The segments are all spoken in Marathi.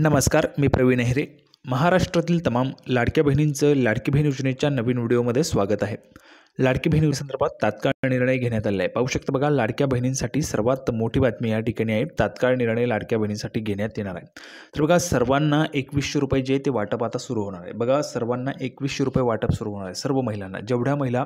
नमस्कार, मी प्रवीण हेरे. महाराष्ट्रातील तमाम लाडक्या बहिणींचं लाडकी बहीण योजनेच्या नवीन व्हिडिओमध्ये स्वागत आहे. लाडकी बहीण योजनेसंदर्भात तात्काळ निर्णय घेण्यात आला आहे. पाहू शकता बघा, लाडक्या बहिणींसाठी सर्वात मोठी बातमी या ठिकाणी आहे. तात्काळ निर्णय लाडक्या बहिणींसाठी घेण्यात येणार आहे. तर बघा, सर्वांना 2100 रुपये जे ते वाटप आता सुरू होणार आहे. बघा, सर्वांना 2100 रुपये वाटप सुरू होणार आहे. सर्व महिलांना, जेवढ्या महिला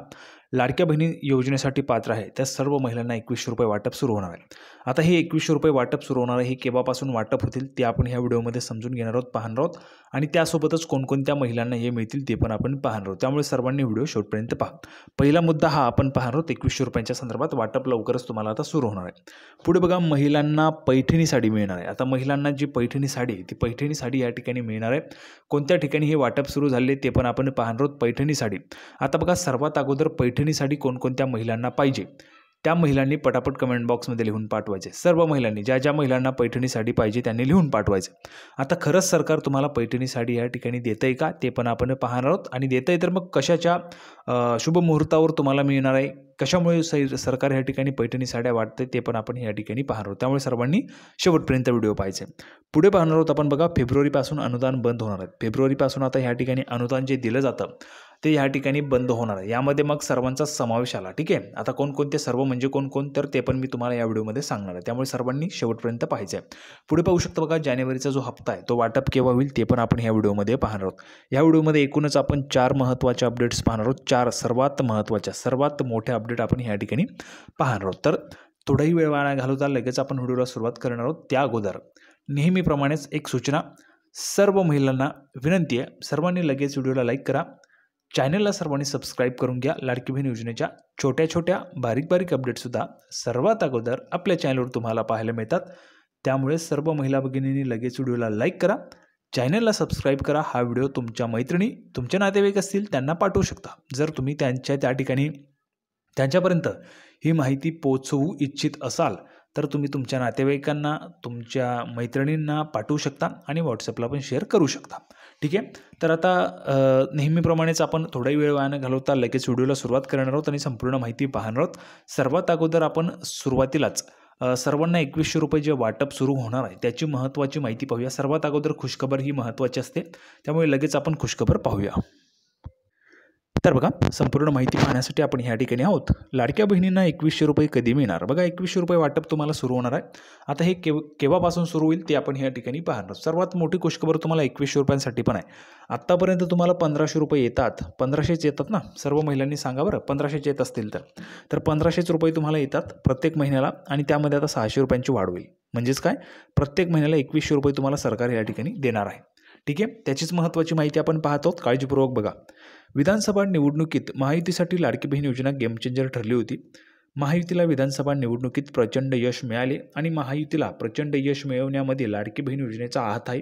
लाडक्या बहिणी योजनेसाठी पात्र आहे त्या सर्व महिलांना 2100 रुपये वाटप सुरू होणार आहे. आता हे 2100 रुपये वाटप सुरू होणार आहे. हे केव्हापासून वाटप होतील ते आपण ह्या व्हिडिओमध्ये समजून घेणार आहोत, पाहणार आहोत. आणि त्यासोबतच कोणकोणत्या महिलांना हे मिळतील ते पण आपण पाहणार आहोत. त्यामुळे सर्वांनी व्हिडिओ शेवटपर्यंत पहा. पहिला मुद्दा हा आपण पाहणार आहोत 2100 रुपयांच्या संदर्भात. वाटप लवकरच तुम्हाला आता सुरू होणार आहे. पुढे बघा, महिलांना पैठणी साडी मिळणार आहे. आता महिलांना जी पैठणी साडी ती पैठणी साडी या ठिकाणी मिळणार आहे. कोणत्या ठिकाणी हे वाटप सुरू झाले ते पण आपण पाहणार आहोत. पैठणी साडी, आता बघा, सर्वात अगोदर पैठणी साडी कोणकोणत्या महिलांना पाहिजे त्या महिलांनी पटापट कमेंट बॉक्समध्ये लिहून पाठवायचे. सर्व महिलांनी, ज्या ज्या महिलांना पैठणी साडी पाहिजे त्यांनी लिहून पाठवायचे. आता खरंच सरकार तुम्हाला पैठणी साडी या ठिकाणी देतं आहे का ते पण आपण पाहणार आहोत. आणि देतं आहे तर मग कशाच्या शुभ मुहूर्तावर तुम्हाला मिळणार आहे, कशामुळे सरकार या ठिकाणी पैठणी साड्या वाटते ते पण आपण या ठिकाणी पाहणार आहोत. त्यामुळे सर्वांनी शेवटपर्यंत व्हिडिओ पाहायचे. पुढे पाहणार आहोत आपण बघा, फेब्रुवारीपासून अनुदान बंद होणार आहे. फेब्रुवारीपासून आता ह्या ठिकाणी अनुदान जे दिलं जातं ते ह्या ठिकाणी बंद होणार आहे. यामध्ये मग सर्वांचा समावेश आला. ठीक आहे, आता कोणकोणते सर्व म्हणजे कोण तर ते पण मी तुम्हाला या व्हिडिओमध्ये सांगणार आहे. त्यामुळे सर्वांनी शेवटपर्यंत पाहायचं आहे. पुढे पाहू शकता बघा, जानेवारीचा जो हप्ता आहे तो वाटप केव्हा होईल ते पण आपण ह्या व्हिडिओमध्ये पाहणार आहोत. या व्हिडिओमध्ये एकूणच आपण 4 महत्त्वाच्या अपडेट्स पाहणार आहोत. 4 सर्वात महत्त्वाच्या, सर्वात मोठ्या अपडेट आपण ह्या ठिकाणी पाहणार आहोत. तर थोडाही वेळ वाया घालवता लगेच आपण व्हिडिओला सुरुवात करणार आहोत. त्या अगोदर नेहमीप्रमाणेच एक सूचना, सर्व महिलांना विनंती आहे, सर्वांनी लगेच व्हिडिओला लाईक करा, चॅनलला सर्वांनी सबस्क्राईब करून घ्या. लाडकी बहीण योजनेच्या छोट्या छोट्या बारीक बारीक अपडेटसुद्धा सर्वात अगोदर आपल्या चॅनलवर तुम्हाला पाहायला मिळतात. त्यामुळे सर्व महिला भगिनींनी लगेच व्हिडिओला लाईक करा, चॅनलला सबस्क्राईब करा. हा व्हिडिओ तुमच्या मैत्रिणी, तुमचे नातेवाईक असतील त्यांना पाठवू शकता. जर तुम्ही त्या ठिकाणी त्यांच्यापर्यंत ही माहिती पोहोचवू इच्छित असाल तर तुम्ही तुमच्या नातेवाईकांना, तुमच्या मैत्रिणींना पाठवू शकता आणि व्हॉट्सअपला पण शेअर करू शकता. ठीक आहे, तर आता नेहमीप्रमाणेच आपण थोडाही वेळ वाया न घालवता लगेच व्हिडिओला सुरुवात करणार आहोत आणि संपूर्ण माहिती पाहणार आहोत. सर्वात अगोदर आपण सुरुवातीलाच सर्वांना 2100 रुपये जे वाटप सुरू होणार आहे त्याची महत्त्वाची माहिती पाहूया. सर्वात अगोदर खुशखबर ही महत्त्वाची असते, त्यामुळे लगेच आपण खुशखबर पाहूया. तर बघा, संपूर्ण माहिती पाहण्यासाठी आपण ह्या ठिकाणी आहोत. लाडक्या बहिणींना 2100 रुपये कधी मिळणार? बघा, 2100 रुपये वाटप तुम्हाला सुरू होणार आहे. आता हे केव्हापासून सुरू होईल ते आपण ह्या ठिकाणी पाहणार. सर्वात मोठी खुशखबर तुम्हाला 2100 रुपयांसाठी पण आहे. आत्तापर्यंत तुम्हाला 1500 रुपये येतात. 1500च येतात ना? सर्व महिलांनी सांगा बरं, 1500च येत असतील तर 1500 रुपये तुम्हाला येतात प्रत्येक महिन्याला. आणि त्यामध्ये आता 600 रुपयांची वाढ होईल. म्हणजेच काय, प्रत्येक महिन्याला 2100 रुपये तुम्हाला सरकार या ठिकाणी देणार आहे. ठीक आहे, त्याचीच महत्त्वाची माहिती आपण पाहत आहोत. काळजीपूर्वक बघा. विधानसभा निवडणुकीत महायुतीसाठी लाडकी बहीण योजना गेम चेंजर ठरली होती. महायुतीला विधानसभा निवडणुकीत प्रचंड यश मिळाले आणि महायुतीला प्रचंड यश मिळवण्यामध्ये लाडकी बहीण योजनेचा हात आहे.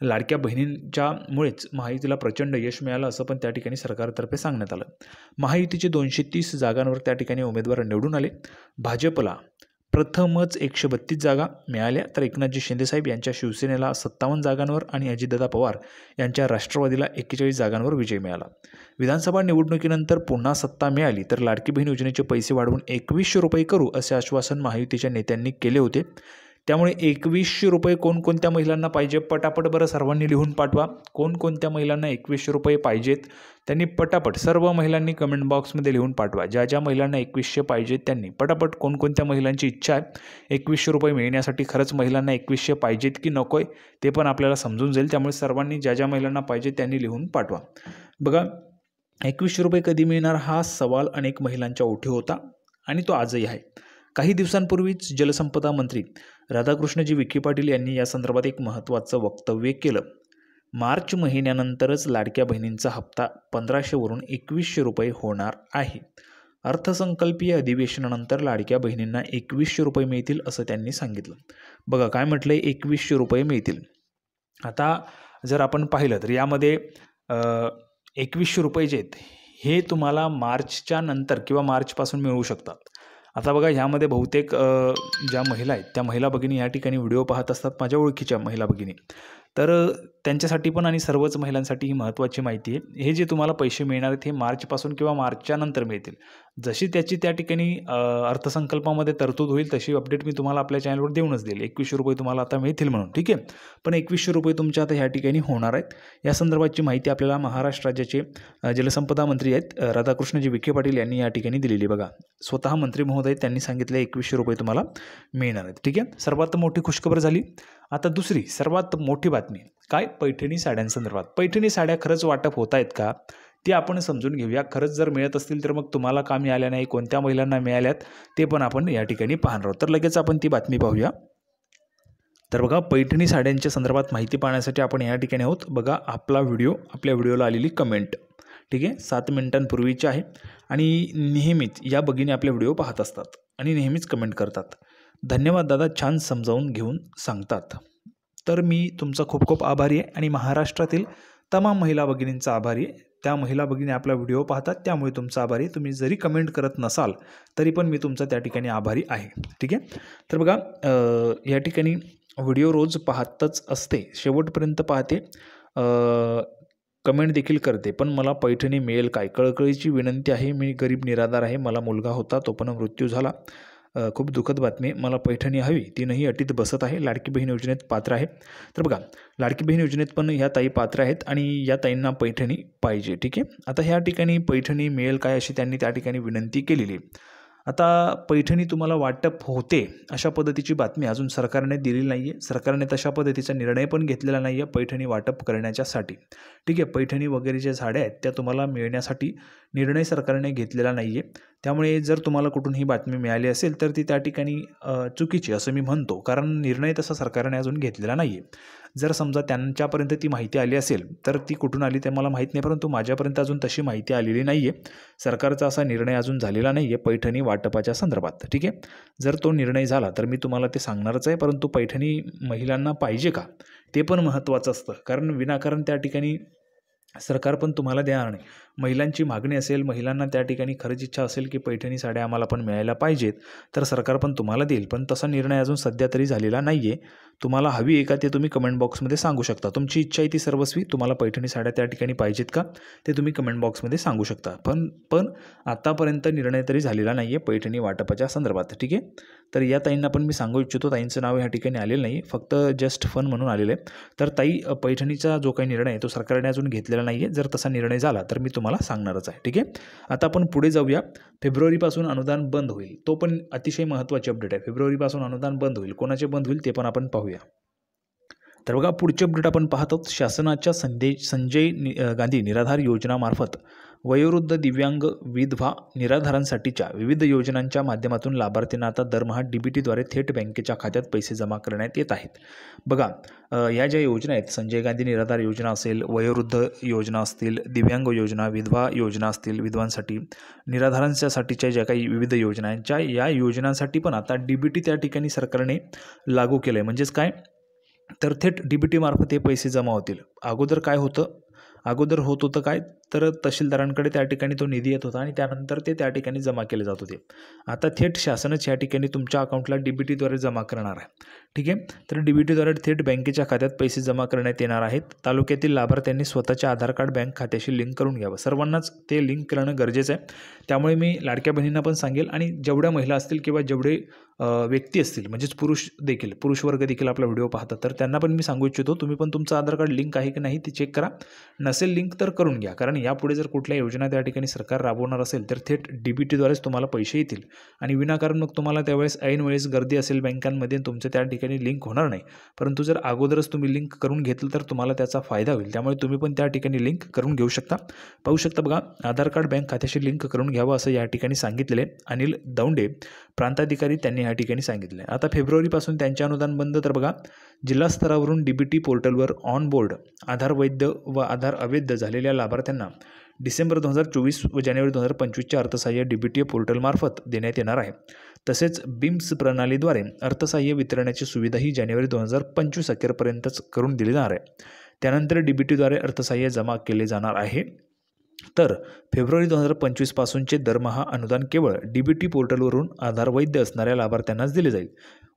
लाडक्या बहिणींच्यामुळेच महायुतीला प्रचंड यश मिळालं असं पण त्या ठिकाणी सरकारतर्फे सांगण्यात आलं. महायुतीचे 230 जागांवर त्या ठिकाणी उमेदवार निवडून आले. भाजपला प्रथमच 132 जागा मिळाल्या, तर एकनाथजी शिंदेसाहेब यांच्या शिवसेनेला 57 जागांवर आणि अजितदादा पवार यांच्या राष्ट्रवादीला 41 जागांवर विजय मिळाला. विधानसभा निवडणुकीनंतर पुन्हा सत्ता मिळाली तर लाडकी बहीण योजनेचे पैसे वाढवून 2100 रुपये करू असे आश्वासन महायुतीच्या नेत्यांनी केले होते. त्यामुळे 2100 रुपये कोणकोणत्या महिलांना पाहिजे पटापट बरं सर्वांनी लिहून पाठवा. कोणकोणत्या महिलांना 2100 रुपये पाहिजेत त्यांनी पटापट सर्व महिलांनी कमेंट बॉक्समध्ये लिहून पाठवा. ज्या ज्या महिलांना 2100 पाहिजेत त्यांनी पटापट, कोणकोणत्या महिलांची इच्छा आहे 2100 रुपये मिळण्यासाठी, खरंच महिलांना 2100 पाहिजेत की नको आहे ते पण आपल्याला समजून जाईल. त्यामुळे सर्वांनी ज्या ज्या महिलांना पाहिजे त्यांनी लिहून पाठवा. बघा, 2100 रुपये कधी मिळणार हा सवाल अनेक महिलांच्या ओठी होता आणि तो आजही आहे. काही दिवसांपूर्वीच जलसंपदा मंत्री राधाकृष्णजी विखे पाटील यांनी या संदर्भात एक महत्त्वाचं वक्तव्य केलं. मार्च महिन्यानंतरच लाडक्या बहिणींचा हप्ता 1500वरून 2100 रुपये होणार आहे. अर्थसंकल्पीय अधिवेशनानंतर लाडक्या बहिणींना 2100 रुपये मिळतील असं त्यांनी सांगितलं. बघा काय म्हटलं आहे, 2100 रुपये मिळतील. आता जर आपण पाहिलं तर यामध्ये 2100 रुपये जे आहेत हे तुम्हाला मार्चच्या नंतर किंवा मार्चपासून मिळू शकतात. आता बघा, ह्यामध्ये बहुतेक ज्या महिला आहेत त्या महिला भगिनी या ठिकाणी व्हिडिओ पाहत असतात, माझ्या ओळखीच्या महिला भगिनी. तर त्यांच्यासाठी पण आणि सर्वच महिलांसाठी ही महत्त्वाची माहिती आहे. हे जे तुम्हाला पैसे मिळणार आहेत हे मार्चपासून किंवा मार्चच्या नंतर मिळतील. जशी त्याची त्या ठिकाणी अर्थसंकल्पामध्ये तरतूद होईल तशी अपडेट मी तुम्हाला आपल्या चॅनलवर देऊनच देईल. 2100 रुपये तुम्हाला आता मिळतील म्हणून, ठीक आहे. पण 2100 रुपये तुमच्या आता ह्या ठिकाणी होणार आहेत. या संदर्भातची माहिती आपल्याला महाराष्ट्र राज्याचे जलसंपदा मंत्री आहेत राधाकृष्णजी विखे पाटील यांनी या ठिकाणी दिलेली. बघा, स्वतः मंत्री महोदय त्यांनी सांगितले 2100 रुपये तुम्हाला मिळणार आहेत, ठीक आहे. सर्वात मोठी खुशखबर झाली. आता दुसरी सर्वात मोठी बातमी काय, पैठणी साड्यांसंदर्भात. पैठणी साड्या खरंच वाटप होत आहेत का ते आपण समजून घेऊया. खरंच जर मिळत असतील तर मग तुम्हाला का मिळाल्या नाही, कोणत्या महिलांना मिळाल्यात ते पण आपण या ठिकाणी पाहणार आहोत. तर लगेच आपण ती बातमी पाहूया. तर बघा, पैठणी साड्यांच्या संदर्भात माहिती पाहण्यासाठी आपण या ठिकाणी आहोत. बघा, आपला व्हिडिओ, आपल्या व्हिडिओला आलेली कमेंट, ठीक आहे, 7 मिनिटांपूर्वीची आहे आणि नेहमीच या भगिनी आपले व्हिडिओ पाहत असतात आणि नेहमीच कमेंट करतात. धन्यवाद दादा, छान समजावून घेऊन सांगतात. तर मी तुमचा खूप खूप आभारी आहे आणि महाराष्ट्रातील तमाम महिला भगिनींचा आभारी आहे. त्या महिला भगिनी आपला व्हिडिओ पाहतात त्यामुळे तुमचा आभारी. तुम्ही जरी कमेंट करत नसाल तरी पण मी तुमचा त्या ठिकाणी आभारी आहे, ठीक आहे. तर बघा, या ठिकाणी व्हिडिओ रोज पाहतच असते, शेवटपर्यंत पाहते, कमेंट देखील करते, पण मला पैठणी मिळेल काय? कळकळीची विनंती आहे. मी गरीब निराधार आहे, मला मुलगा होता तो पण मृत्यू झाला. खूप दुःखद बातमी, मला पैठणी हवी, तीनही अटीत बसत आहे, लाडकी बहीण योजनेत पात्र आहे. तर बघा, लाडकी बहीण योजनेत पण ह्या ताई पात्र आहेत आणि या ताईंना पैठणी पाहिजे, ठीक आहे. आता ह्या ठिकाणी पैठणी मिळेल काय अशी त्यांनी त्या ठिकाणी विनंती केलेली. आता पैठणी तुम्हाला वाटप होते अशा पद्धतीची बातमी अजून सरकारने दिलेली नाही आहे. सरकारने तशा पद्धतीचा निर्णय पण घेतलेला नाही आहे पैठणी वाटप करण्याच्यासाठी, ठीक आहे. पैठणी वगैरे ज्या साड्या आहेत त्या तुम्हाला मिळण्यासाठी निर्णय सरकारने घेतलेला नाही आहे. त्यामुळे जर तुम्हाला कुठून ही बातमी मिळाली असेल तर ती त्या ठिकाणी चुकीची असं मी म्हणतो, कारण निर्णय तसा सरकारने अजून घेतलेला नाही आहे. जर समजा त्यांच्यापर्यंत ती माहिती आली असेल तर ती कुठून आली ते मला माहीत नाही, परंतु माझ्यापर्यंत अजून तशी माहिती आलेली नाही आहे. सरकारचा असा निर्णय अजून झालेला नाही आहे पैठणी वाटपाच्या संदर्भात, ठीक आहे. जर तो निर्णय झाला तर मी तुम्हाला ते सांगणारच आहे, परंतु पैठणी महिलांना पाहिजे का ते पण महत्त्वाचं असतं, कारण विनाकारण त्या ठिकाणी सरकार पण तुम्हाला देणार नाही. महिलांची मागणी असेल, महिलांना त्या ठिकाणी खरंच इच्छा असेल की पैठणी साड्या आम्हाला पण मिळायला पाहिजेत, तर सरकार पण तुम्हाला देईल. पण तसा निर्णय अजून सध्या तरी झालेला नाही आहे. तुम्हाला हवी आहे का ते तुम्ही कमेंट बॉक्समध्ये सांगू शकता. तुमची इच्छा आहे ती सर्वस्वी, तुम्हाला पैठणी साड्या त्या ठिकाणी पाहिजेत का ते तुम्ही कमेंट बॉक्समध्ये सांगू शकता. पण आतापर्यंत निर्णय तरी झालेला नाही आहे पैठणी वाटपाच्या संदर्भात, ठीक आहे. तर या ताईंना पण मी सांगू इच्छितो, ताईंचं नाव ह्या ठिकाणी आलेलं नाही, फक्त जस्ट फन म्हणून आलेलं आहे. तर ताई, पैठणीचा जो काही निर्णय आहे तो सरकारने अजून घेतलेला नाही आहे. जर तसा निर्णय झाला तर मी तुम्हाला सांगणारच आहे, ठीक आहे. आता आपण पुढे जाऊया. फेब्रुवारीपासून अनुदान बंद होईल, तो पण अतिशय महत्त्वाची अपडेट आहे. फेब्रुवारीपासून अनुदान बंद होईल, कोणाचे बंद होईल ते पण आपण पाहूया. तर बघा, पुढचे अपडेट आपण पाहत आहोत. शासनाच्या संजय गांधी निराधार योजनामार्फत वयोवृद्ध, दिव्यांग, विधवा, निराधारांसाठीच्या विविध योजनांच्या माध्यमातून लाभार्थींना आता दरमहा DBTद्वारे थेट बँकेच्या खात्यात पैसे जमा करण्यात येत आहेत. बघा, या ज्या योजना आहेत, संजय गांधी निराधार योजना असेल, वयोवृद्ध योजना असतील, दिव्यांग योजना, विधवा योजना असतील, विधवांसाठी, निराधारांसाठीच्या ज्या काही विविध योजनांच्या या योजनांसाठी पण आता DBT त्या ठिकाणी सरकारने लागू केलं आहे. म्हणजेच काय, तर थेट DBT मार्फत हे पैसे जमा होतील. अगोदर काय होतं, अगोदर होत होतं काय, तर तहसीलदारांकडे त्या ठिकाणी तो निधी येत होता आणि त्यानंतर ते त्या ठिकाणी जमा केले जात होते. आता थेट शासनच या ठिकाणी तुमच्या अकाउंटला DBTद्वारे जमा करणार आहे, ठीक आहे. तर DBTद्वारे थेट बँकेच्या खात्यात पैसे जमा करण्यात येणार आहेत. तालुक्यातील लाभार्थ्यांनी स्वतःचे आधार कार्ड बँक खात्याशी लिंक करून घ्यावं. सर्वांनाच ते लिंक करणं गरजेचं आहे. त्यामुळे मी लाडक्या बहिणींना पण सांगेल आणि जेवढ्या महिला असतील किंवा जेवढे व्यक्ती असतील, म्हणजेच पुरुष वर्ग देखील आपला व्हिडिओ पाहतात, तर त्यांना पण मी सांगू इच्छितो, तुम्ही पण तुमचं आधार कार्ड लिंक आहे की नाही ते चेक करा. नसेल लिंक तर करून घ्या, कारण यापुढे जर कुठल्या योजना त्या ठिकाणी सरकार राबवणार असेल तर थेट DBTद्वारेच तुम्हाला पैसे येतील आणि विनाकारण मग तुम्हाला त्यावेळेस ऐन वेळेस गर्दी असेल बँकांमध्ये, तुमचं त्या ठिकाणी लिंक होणार नाही. परंतु जर अगोदरच तुम्ही लिंक करून घेतलं तर तुम्हाला त्याचा फायदा होईल. त्यामुळे तुम्ही पण त्या ठिकाणी लिंक करून घेऊ शकता. पाहू शकता, बघा, आधार कार्ड बँक खात्याशी लिंक करून घ्यावं असं या ठिकाणी सांगितलेले अनिल दौंडे प्रांताधिकारी त्यांनी या ठिकाणी सांगितले. आता फेब्रुवारीपासून त्यांचे अनुदान बंद. तर बघा, जिल्हा स्तरावरून DBT पोर्टलवर ऑन बोर्ड आधार वैध व आधार अवैध झालेल्या लाभार्थ्यांना डिसेंबर 2024 व जानेवारी 2025चे अर्थसहाय्य DBT पोर्टलमार्फत देण्यात येणार आहे. तसेच BIMS प्रणालीद्वारे अर्थसहाय्य वितरणाची सुविधाही जानेवारी 2025 अखेरपर्यंतच करून दिली जाणार आहे. त्यानंतर DBTद्वारे अर्थसहाय्य जमा केले जाणार आहे. तर फेब्रुवारी 2025 पासूनचे दरमहा अनुदान केवळ DBT पोर्टलवरून आधार वैध असणाऱ्या लाभार्थ्यांनाच दिले जाईल.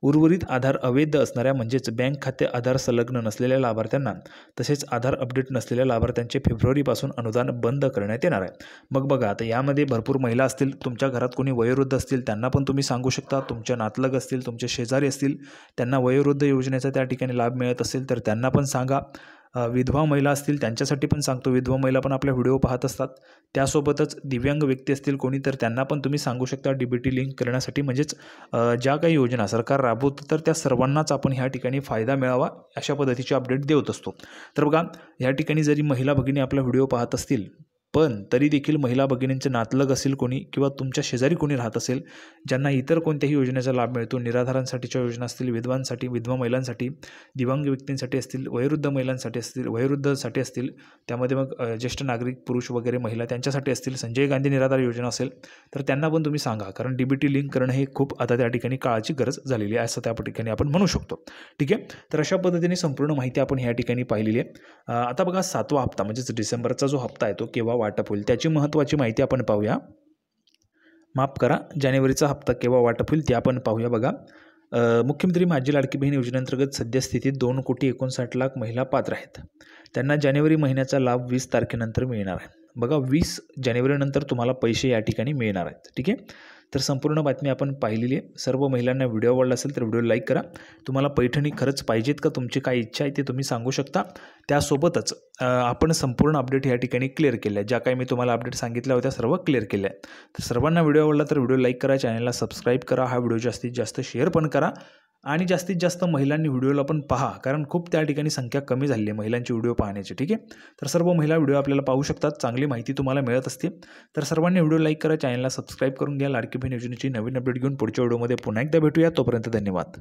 उर्वरित आधार अवैध असणाऱ्या म्हणजेच बँक खाते आधार संलग्न नसलेल्या लाभार्थ्यांना तसेच आधार अपडेट नसलेल्या लाभार्थ्यांचे फेब्रुवारीपासून अनुदान बंद करण्यात येणार आहे. मग बघा, आता यामध्ये भरपूर महिला असतील, तुमच्या घरात कोणी वयोवृद्ध असतील त्यांना पण तुम्ही सांगू शकता, तुमच्या नातलग असतील, तुमचे शेजारी असतील, त्यांना वयोवृद्ध योजनेचा त्या ठिकाणी लाभ मिळत असेल तर त्यांना पण सांगा. विधवा महिला असतील त्यांच्यासाठी पण सांगतो, विधवा महिला पण आपल्या व्हिडिओ पाहत असतात. त्यासोबतच दिव्यांग व्यक्ती असतील कोणी तर त्यांना पण तुम्ही सांगू शकता DBT लिंक करण्यासाठी. म्हणजेच ज्या काही योजना सरकार राबवतं तर त्या सर्वांनाच आपण ह्या ठिकाणी फायदा मिळावा अशा पद्धतीचे अपडेट देत असतो. तर बघा, ह्या ठिकाणी जरी महिला भगिनी आपला व्हिडिओ पाहत असतील पण तरी देखील महिला भगिनींचे नातलग असेल कोणी किंवा तुमच्या शेजारी कोणी राहत असेल ज्यांना इतर कोणत्याही योजनेचा लाभ मिळतो, निराधारांसाठीच्या योजना असतील, विधवांसाठी, विधवा महिलांसाठी, दिव्यांग व्यक्तींसाठी असतील, वयोवृद्ध महिलांसाठी असतील, वयोवृद्धसाठी असतील, त्यामध्ये मग ज्येष्ठ नागरिक पुरुष वगैरे महिला त्यांच्यासाठी असतील, संजय गांधी निराधार योजना असेल तर त्यांना पण तुम्ही सांगा. कारण DBT लिंक करणं हे खूप आता त्या ठिकाणी काळाची गरज झालेली आहे असं त्या ठिकाणी आपण म्हणू शकतो. ठीक आहे, तर अशा पद्धतीने संपूर्ण माहिती आपण ह्या ठिकाणी पाहिलेली आहे. आता बघा, 7वा हप्ता म्हणजेच डिसेंबरचा जो हप्ता आहे तो केव्हा वाटप होईल त्याची महत्त्वाची माहिती आपण पाहूया. माफ करा, जानेवारीचा हप्ता केव्हा वाटप होईल ते आपण पाहूया. बघा, मुख्यमंत्री माझी लाडकी बहीण योजनेअंतर्गत सद्यस्थितीत 2,59,00,000 महिला पात्र आहेत. त्यांना जानेवारी महिन्याचा लाभ 20 तारखेनंतर मिळणार आहे. बघा, 20 जानेवारीनंतर तुम्हाला पैसे या ठिकाणी मिळणार आहेत. ठीक आहे, तर संपूर्ण बातमी आपण पाहिलेली आहे. सर्व महिलांना व्हिडिओ आवडला असेल तर व्हिडिओ लाईक करा. तुम्हाला पैठणी खरंच पाहिजेत का, तुमची काय इच्छा आहे ते तुम्ही सांगू शकता. त्यासोबतच आपण संपूर्ण अपडेट या ठिकाणी क्लिअर केले आहे. ज्या काही मी तुम्हाला अपडेट सांगितल्या होत्या सर्व क्लिअर केल्या आहेत. तर सर्वांना व्हिडिओ आवडला तर व्हिडिओ लाईक करा, चॅनलला सबस्क्राईब करा, हा व्हिडिओ जास्तीत जास्त शेअर पण करा आणि जास्तीत जास्त महिलांनी व्हिडिओला पण पहा, कारण खूप त्या ठिकाणी संख्या कमी झाली आहे महिलांची व्हिडिओ पाहण्याची. ठीक आहे, तर सर्व महिला व्हिडिओ आपल्याला पाहू शकतात, चांगली माहिती तुम्हाला मिळत असते. तर सर्वांनी व्हिडिओ लाईक करा, चॅनलला सबस्क्राईब करून घ्या. लाडकी बहीण योजनेची नवीन अपडेट घेऊन पुढच्या व्हिडिओमध्ये पुन्हा एकदा भेटूया. तोपर्यंत धन्यवाद.